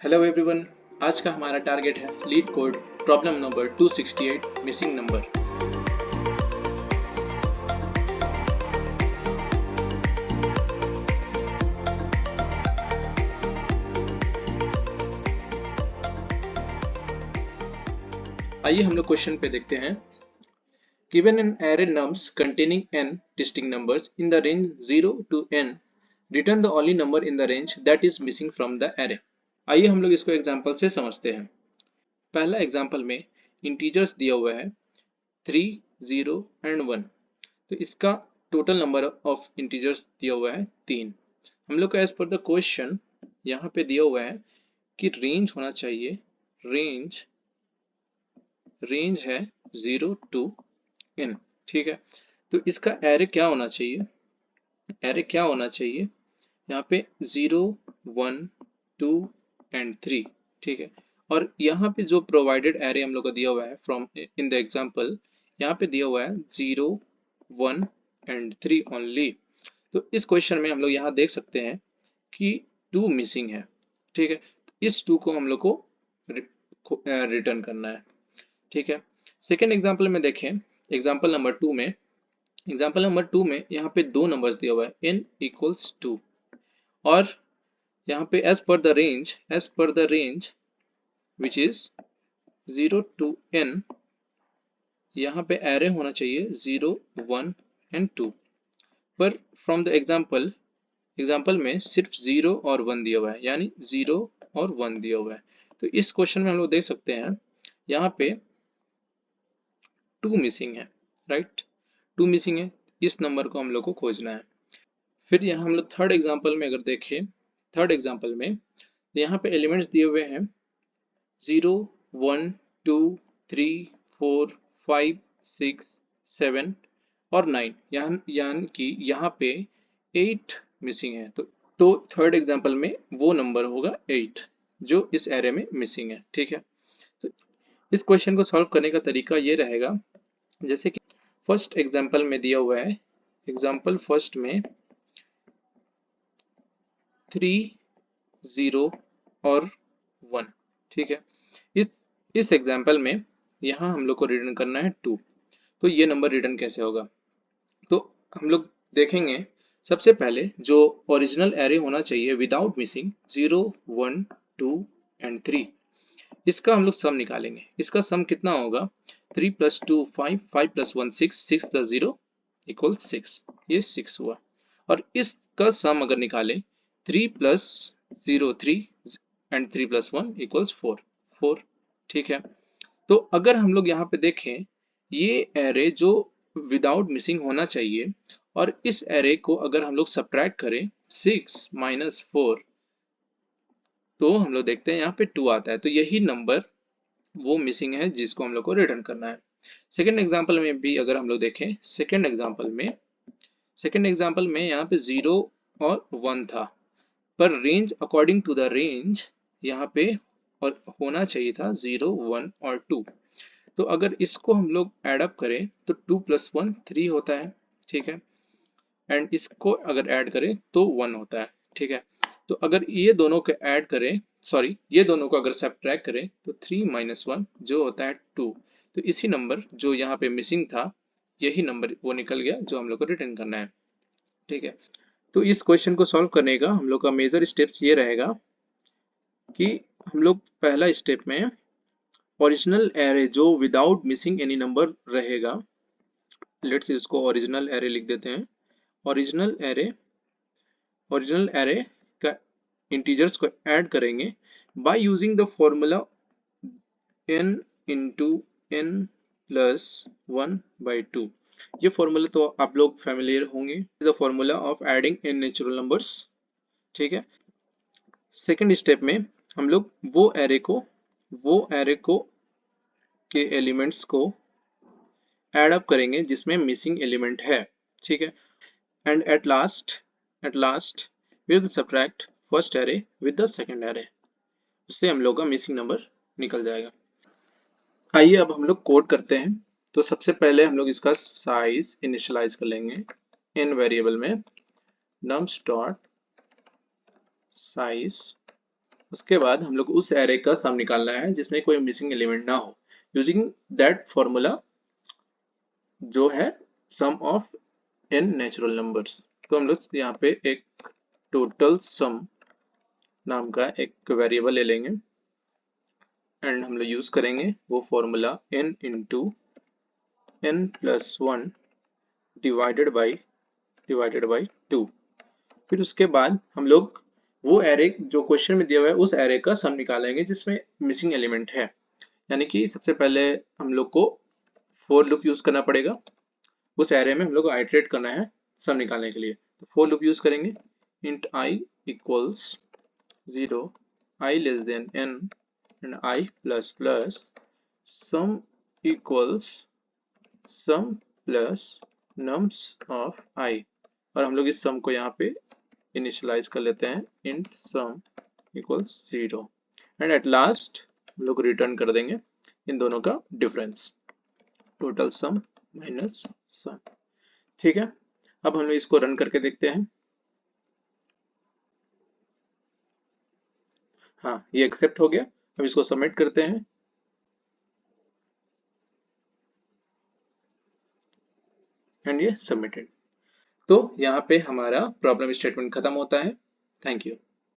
Hello everyone. आज का हमारा टारगेट है leet code problem number 268 missing number. आइए हम लोग क्वेश्चन पे देखते हैं। Given an array nums containing n distinct numbers in the range 0 to n, return the only number in the range that is missing from the array। आइए हम लोग इसको एग्जांपल से समझते हैं। पहला एग्जांपल में इंटीजर्स दिया हुआ है 3, 0 एंड 1। तो इसका टोटल नंबर ऑफ इंटीजर्स दिया हुआ है 3। हम लोग को एज पर द क्वेश्चन यहाँ पे दिया हुआ है कि रेंज होना चाहिए, रेंज है 0 टू n। ठीक है, तो इसका एरे क्या होना चाहिए, यहाँ पे 0, 1, 2 एंड 3। ठीक है, और यहाँ पे जो प्रोवाइडेड एरे हम लोग को दिया हुआ है फ्रॉम इन द एग्जांपल, यहाँ पे दिया हुआ है 0, 1 एंड 3 ओनली। तो इस क्वेश्चन में हम लोग यहाँ देख सकते हैं कि 2 मिसिंग है। ठीक है, इस 2 को हम लोग को रिटर्न करना है। ठीक है, सेकेंड एग्जाम्पल में देखें, एग्जाम्पल नंबर 2 में यहाँ पे 2 नंबर्स दिया हुआ है n इक्वल्स 2, और यहाँ पे as per the range which is 0 to n, यहाँ पे एरे होना चाहिए 0, 1 एंड 2। पर फ्रॉम द एग्जाम्पल में सिर्फ 0 और 1 दिया हुआ है, यानी 0 और 1 दिया हुआ है। तो इस क्वेश्चन में हम लोग देख सकते हैं यहाँ पे 2 मिसिंग है, राइट। 2 मिसिंग है, इस नंबर को हम लोग को खोजना है। फिर यहाँ हम लोग थर्ड एग्जाम्पल में अगर देखें, थर्ड एग्जाम्पल में यहाँ पे एलिमेंट्स दिए हुए हैं 0, 1, 2, 3, 4, 5, 6, 7 और 9, यानी कि यहाँ पे 8 मिसिंग है। तो थर्ड एग्जाम्पल में वो नंबर होगा 8 जो इस एरे में मिसिंग है। ठीक है, तो इस क्वेश्चन को सॉल्व करने का तरीका ये रहेगा, जैसे कि फर्स्ट एग्जाम्पल में दिया हुआ है, एग्जाम्पल फर्स्ट में 3, 0 और 1। ठीक है, इस एग्जाम्पल में यहाँ हम लोग को रिटर्न करना है 2। तो ये नंबर रिटर्न कैसे होगा, तो हम लोग देखेंगे सबसे पहले जो ओरिजिनल एरे होना चाहिए विदाउट मिसिंग 0, 1, 2 एंड 3, इसका हम लोग सम निकालेंगे। इसका सम कितना होगा, 3 प्लस 2 5, 5 प्लस 1 6, 6 प्लस 0 इक्वल 6, ये 6 हुआ। और इसका सम अगर निकालें 3 प्लस 0 3 एंड 3 प्लस 1 इक्वल्स 4। ठीक है, तो अगर हम लोग यहाँ पे देखें ये एरे जो विदाउट मिसिंग होना चाहिए, और इस एरे को अगर हम लोग सब्ट्रैक्ट करें 6 माइनस 4, तो हम लोग देखते हैं यहाँ पे 2 आता है। तो यही नंबर वो मिसिंग है जिसको हम लोग को रिटर्न करना है। सेकेंड एग्जाम्पल में भी अगर हम लोग देखें, सेकेंड एग्जाम्पल में यहाँ पे 0 और 1 था, पर range according to the range यहाँ पे और होना चाहिए था 0, 1 और 2। तो अगर इसको हम लोग ऐड अप करें तो 2 प्लस 1 3 होता है। ठीक है, एंड इसको अगर ऐड करें तो 1 होता है। ठीक है, तो अगर ये दोनों को ऐड करें, सॉरी ये दोनों को अगर सब्ट्रैक्ट करें तो 3 माइनस 1 जो होता है 2। तो इसी नंबर जो यहाँ पे मिसिंग था, यही नंबर वो निकल गया जो हम लोग को रिटर्न करना है। ठीक है, तो इस क्वेश्चन को सॉल्व करने का हम लोग का मेजर स्टेप्स ये रहेगा कि हम लोग पहला स्टेप में ओरिजिनल एरे जो विदाउट मिसिंग एनी नंबर रहेगा, लेट्स इसको ओरिजिनल एरे लिख देते हैं। ओरिजिनल एरे का इंटीजर्स को ऐड करेंगे by using the formula n into n plus 1 by 2। ये फॉर्मूला तो आप लोग फैमिलियर होंगे, the formula of adding n natural numbers. ठीक है, सेकेंड स्टेप में हम लोग वो एरे को के एलिमेंट्स को ऐड अप करेंगे जिसमें मिसिंग एलिमेंट है। ठीक है, and at last we will subtract first array with the second array, उससे हम लोग का मिसिंग नंबर निकल जाएगा। आइए अब हम लोग कोड करते हैं। तो सबसे पहले हम लोग इसका साइज इनिशियलाइज कर लेंगे इन वेरिएबल में nums डॉट साइज उसके बाद हम लोग उस एरे का सम निकालना है जिसमें कोई मिसिंग एलिमेंट ना हो, यूजिंग दैट फॉर्मूला जो है सम ऑफ n नेचुरल नंबर्स। तो हम लोग यहाँ पे एक टोटल सम नाम का एक वेरिएबल ले लेंगे एंड हम लोग यूज करेंगे वो formula n into n plus one divided by 2। फिर उसके बाद हम लोग वो एरे जो क्वेश्चन में दिया हुआ है उस एरे का सम निकालेंगे जिसमें मिसिंग एलिमेंट है। यानी कि सबसे पहले हम लोग को फोर लूप यूज करना पड़ेगा, उस एरे में हम लोग को आइटरेट करना है सम निकालने के लिए। तो फोर लूप यूज करेंगे, int I equals 0, I less than n and I plus plus sum equals sum plus nums of I। और हम लोग इस सम को यहाँ पे इनिशियलाइज कर लेते हैं int sum equals 0 and at last हम लोग रिटर्न कर देंगे इन दोनों का difference, total sum minus sum. ठीक है, अब हम लोग इसको रन करके देखते हैं। हाँ, ये एक्सेप्ट हो गया। अब इसको सबमिट करते हैं एंड ये सबमिटेड। तो यहाँ पे हमारा प्रॉब्लम स्टेटमेंट खत्म होता है। Thank you.